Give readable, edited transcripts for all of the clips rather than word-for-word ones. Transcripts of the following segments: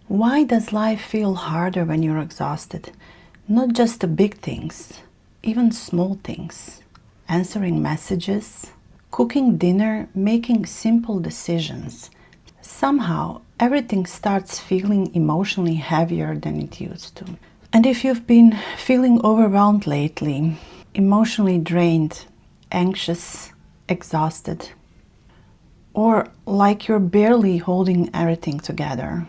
Why does life feel harder when you're exhausted? Not just the big things, even small things. Answering messages, cooking dinner, making simple decisions. Somehow, everything starts feeling emotionally heavier than it used to. And if you've been feeling overwhelmed lately, emotionally drained, anxious, exhausted, or like you're barely holding everything together,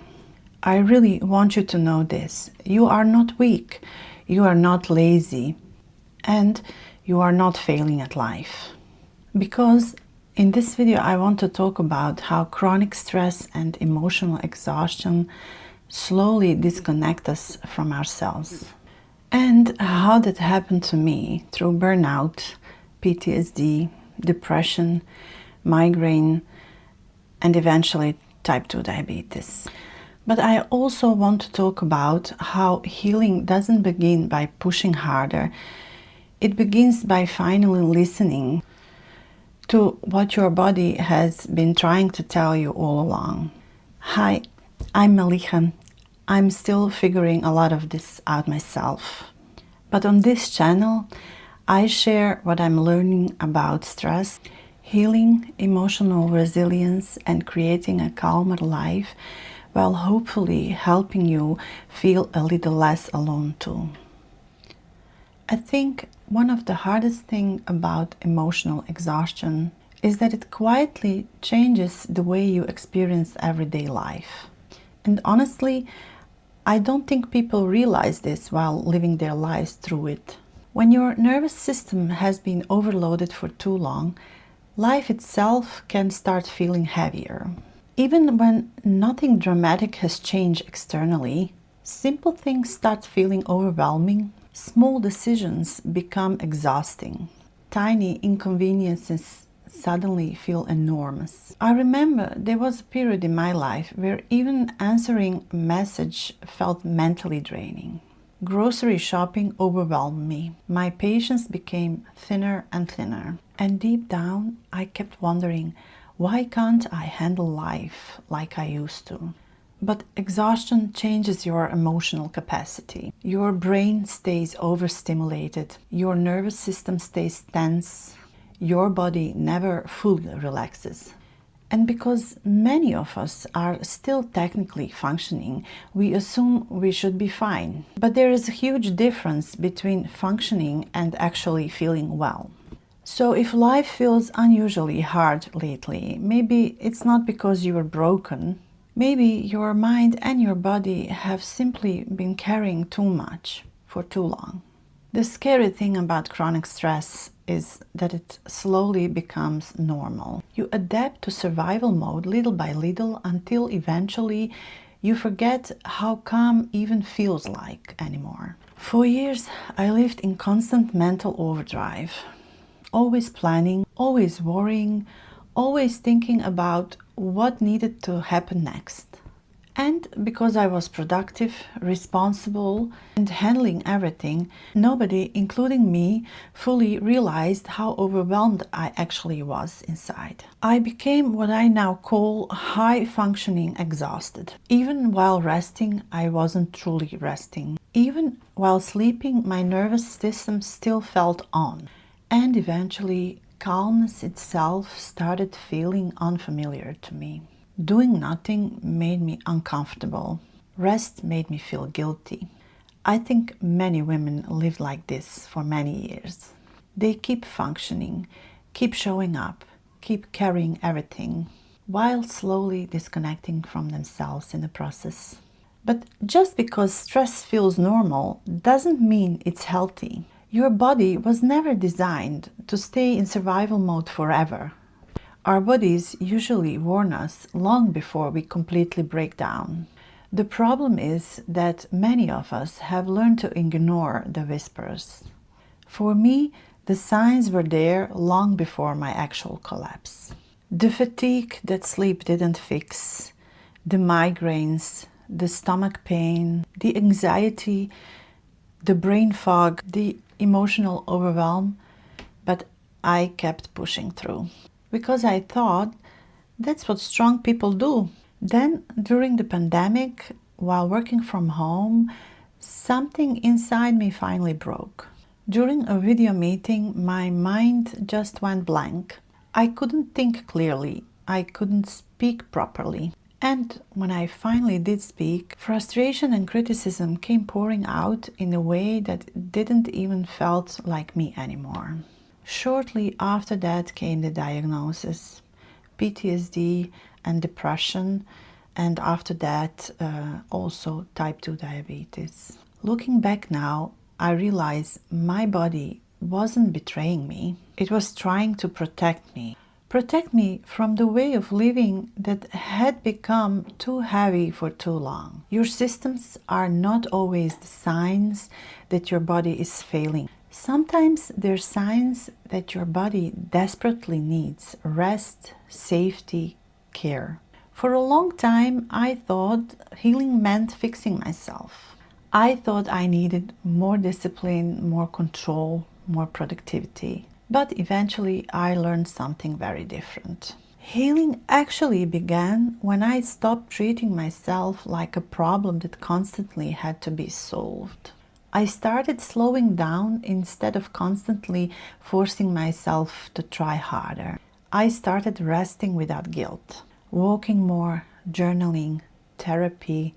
I really want you to know this. You are not weak, you are not lazy, and you are not failing at life. Because in this video I want to talk about how chronic stress and emotional exhaustion slowly disconnect us from ourselves. And how that happened to me through burnout, PTSD, depression, migraine, and eventually type 2 diabetes. But I also want to talk about how healing doesn't begin by pushing harder. It begins by finally listening to what your body has been trying to tell you all along. Hi, I'm Malika. I'm still figuring a lot of this out myself. But on this channel, I share what I'm learning about stress, healing, emotional resilience, and creating a calmer life, while hopefully helping you feel a little less alone too. I think one of the hardest things about emotional exhaustion is that it quietly changes the way you experience everyday life. And honestly, I don't think people realize this while living their lives through it. When your nervous system has been overloaded for too long, life itself can start feeling heavier. Even when nothing dramatic has changed externally, simple things start feeling overwhelming. Small decisions become exhausting. Tiny inconveniences suddenly feel enormous. I remember there was a period in my life where even answering a message felt mentally draining. Grocery shopping overwhelmed me. My patience became thinner and thinner. And deep down, I kept wondering, why can't I handle life like I used to? But exhaustion changes your emotional capacity. Your brain stays overstimulated. Your nervous system stays tense. Your body never fully relaxes. And because many of us are still technically functioning, we assume we should be fine. But there is a huge difference between functioning and actually feeling well. So if life feels unusually hard lately, maybe it's not because you are broken. Maybe your mind and your body have simply been carrying too much for too long. The scary thing about chronic stress is that it slowly becomes normal. You adapt to survival mode little by little until eventually you forget how calm even feels like anymore. For years, I lived in constant mental overdrive. Always planning, always worrying, always thinking about what needed to happen next. And because I was productive, responsible, and handling everything, nobody, including me, fully realized how overwhelmed I actually was inside. I became what I now call high-functioning exhausted. Even while resting, I wasn't truly resting. Even while sleeping, my nervous system still felt on. And eventually, calmness itself started feeling unfamiliar to me. Doing nothing made me uncomfortable. Rest made me feel guilty. I think many women live like this for many years. They keep functioning, keep showing up, keep carrying everything, while slowly disconnecting from themselves in the process. But just because stress feels normal doesn't mean it's healthy. Your body was never designed to stay in survival mode forever. Our bodies usually warn us long before we completely break down. The problem is that many of us have learned to ignore the whispers. For me, the signs were there long before my actual collapse. The fatigue that sleep didn't fix, the migraines, the stomach pain, the anxiety, the brain fog, the emotional overwhelm, but I kept pushing through because I thought that's what strong people do. Then, during the pandemic, while working from home, something inside me finally broke. During a video meeting, my mind just went blank. I couldn't think clearly. I couldn't speak properly. And when I finally did speak, frustration and criticism came pouring out in a way that didn't even felt like me anymore. Shortly after that came the diagnosis, PTSD and depression, and after that also type 2 diabetes. Looking back now, I realize my body wasn't betraying me. It was trying to protect me. Protect me from the way of living that had become too heavy for too long. Your systems are not always the signs that your body is failing. Sometimes they're signs that your body desperately needs rest, safety, care. For a long time, I thought healing meant fixing myself. I thought I needed more discipline, more control, more productivity. But eventually I learned something very different. Healing actually began when I stopped treating myself like a problem that constantly had to be solved. I started slowing down instead of constantly forcing myself to try harder. I started resting without guilt, walking more, journaling, therapy,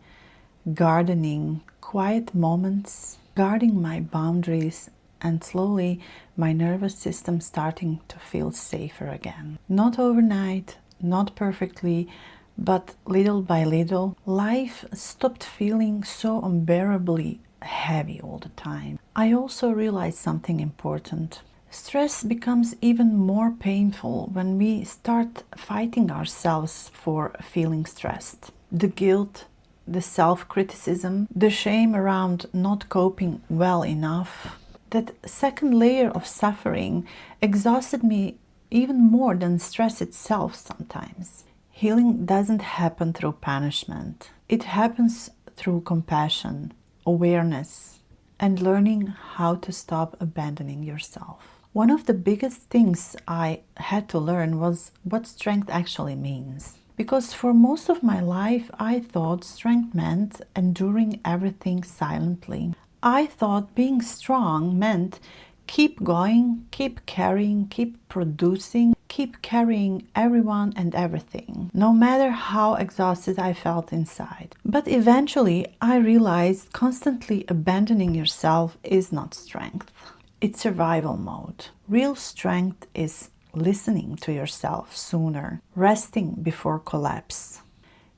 gardening, quiet moments, guarding my boundaries, and slowly my nervous system starting to feel safer again. Not overnight, not perfectly, but little by little, life stopped feeling so unbearably heavy all the time. I also realized something important. Stress becomes even more painful when we start fighting ourselves for feeling stressed. The guilt, the self-criticism, the shame around not coping well enough. That second layer of suffering exhausted me even more than stress itself sometimes. Healing doesn't happen through punishment. It happens through compassion, awareness, and learning how to stop abandoning yourself. One of the biggest things I had to learn was what strength actually means. Because for most of my life, I thought strength meant enduring everything silently. I thought being strong meant keep going, keep carrying, keep producing, keep carrying everyone and everything, no matter how exhausted I felt inside. But eventually I realized constantly abandoning yourself is not strength. It's survival mode. Real strength is listening to yourself sooner, resting before collapse,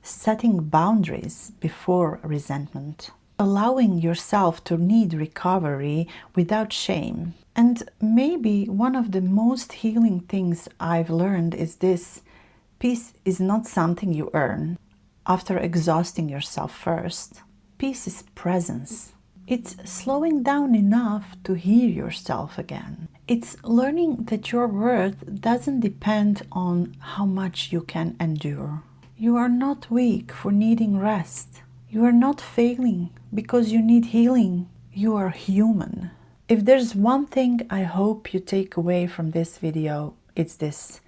setting boundaries before resentment, allowing yourself to need recovery without shame. And maybe one of the most healing things I've learned is this: peace is not something you earn after exhausting yourself first. Peace is presence. It's slowing down enough to hear yourself again. It's learning that your worth doesn't depend on how much you can endure. You are not weak for needing rest. You are not failing because you need healing. You are human. If there's one thing I hope you take away from this video, it's this: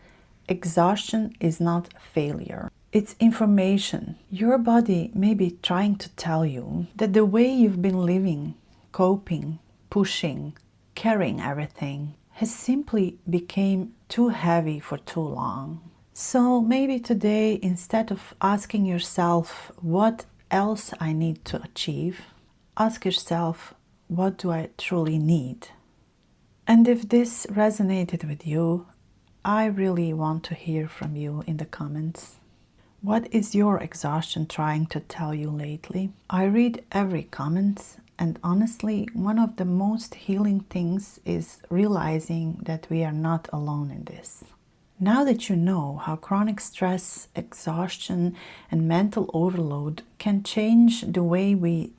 exhaustion is not failure. It's information. Your body may be trying to tell you that the way you've been living, coping, pushing, carrying everything has simply become too heavy for too long. So maybe today, instead of asking yourself what else I need to achieve, ask yourself, what do I truly need? And if this resonated with you, I really want to hear from you in the comments. What is your exhaustion trying to tell you lately? I read every comment, and honestly, one of the most healing things is realizing that we are not alone in this. Now that you know how chronic stress, exhaustion, and mental overload can change the way we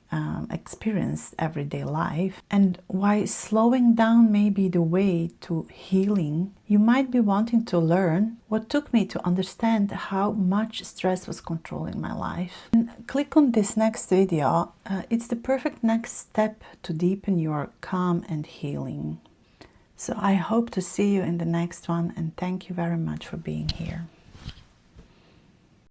experience everyday life, and why slowing down may be the way to healing, you might be wanting to learn what took me to understand how much stress was controlling my life. And click on this next video. It's the perfect next step to deepen your calm and healing. So I hope to see you in the next one, and thank you very much for being here.